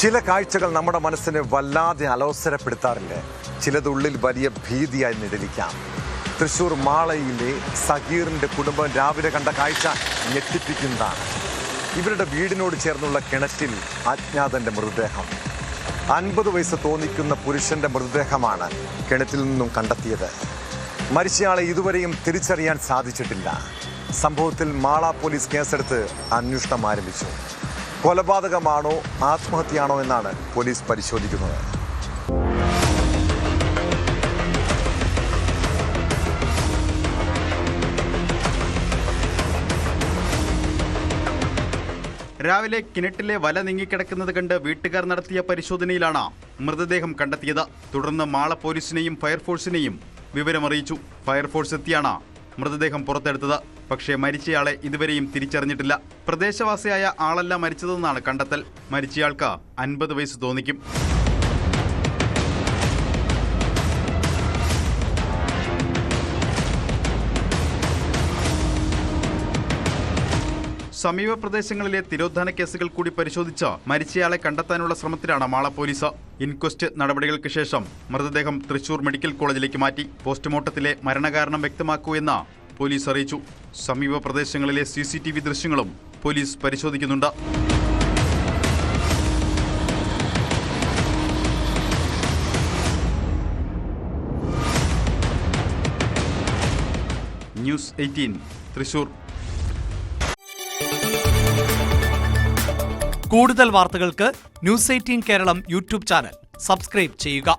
ചില കാഴ്ചകൾ നമ്മുടെ മനസ്സിനെ വല്ലാതെ അലോസരപ്പെടുത്താറില്ലേ? ചിലതുള്ളിൽ വലിയ ഭീതിയായി നിഴലിക്കാം. തൃശൂർ മാളയിലെ സഗീറിന്റെ കുടുംബം രാവിലെ കണ്ട കാഴ്ച ഞെട്ടിപ്പിക്കുന്നതാണ്. ഇവരുടെ വീടിനോട് ചേർന്നുള്ള കിണറ്റിൽ അജ്ഞാതന്റെ മൃതദേഹം. 50 വയസ്സ് തോന്നിക്കുന്ന പുരുഷന്റെ മൃതദേഹമാണ് കിണറ്റിൽ നിന്നും കണ്ടെത്തിയത്. മരിച്ചയാളെ ഇതുവരെയും തിരിച്ചറിയാൻ സാധിച്ചിട്ടില്ല. സംഭവത്തിൽ മാള പോലീസ് കേസെടുത്ത് അന്വേഷണം ആരംഭിച്ചു. കൊലപാതകമാണോ ആത്മഹത്യയാണോ എന്നാണ് പോലീസ് പരിശോധിക്കുന്നത്. രാവിലെ കിണറ്റിലെ വല നീങ്ങിക്കിടക്കുന്നത് കണ്ട് വീട്ടുകാർ നടത്തിയ പരിശോധനയിലാണ് മൃതദേഹം കണ്ടെത്തിയത്. തുടർന്ന് മാള പോലീസിനെയും ഫയർഫോഴ്സിനെയും വിവരമറിയിച്ചു. ഫയർഫോഴ്സ് എത്തിയാണ് മൃതദേഹം പുറത്തെടുത്തത്. പക്ഷേ മരിച്ചയാളെ ഇതുവരെയും തിരിച്ചറിഞ്ഞിട്ടില്ല. പ്രദേശവാസിയായ ആളല്ല മരിച്ചതെന്നാണ് കണ്ടെത്തൽ. മരിച്ചയാൾക്ക് 50 വയസ്സ് തോന്നിക്കും. സമീപ പ്രദേശങ്ങളിലെ തിരോധാന കേസുകൾ കൂടി പരിശോധിച്ച് മരിച്ചയാളെ കണ്ടെത്താനുള്ള ശ്രമത്തിലാണ് മാള പോലീസ്. ഇൻക്വസ്റ്റ് നടപടികൾക്ക് ശേഷം മൃതദേഹം തൃശൂർ മെഡിക്കൽ കോളേജിലേക്ക് മാറ്റി. പോസ്റ്റ്മോർട്ടത്തിലെ മരണകാരണം വ്യക്തമാക്കൂ എന്ന് പോലീസ് അറിയിച്ചു. സമീപ പ്രദേശങ്ങളിലെ CCTV ദൃശ്യങ്ങളും പോലീസ് പരിശോധിക്കുന്നുണ്ട്. ന്യൂസ് 18 തൃശൂർ. കൂടുതൽ വാർത്തകൾക്ക് news 18 Keralam YouTube channel subscribe ചെയ്യുക.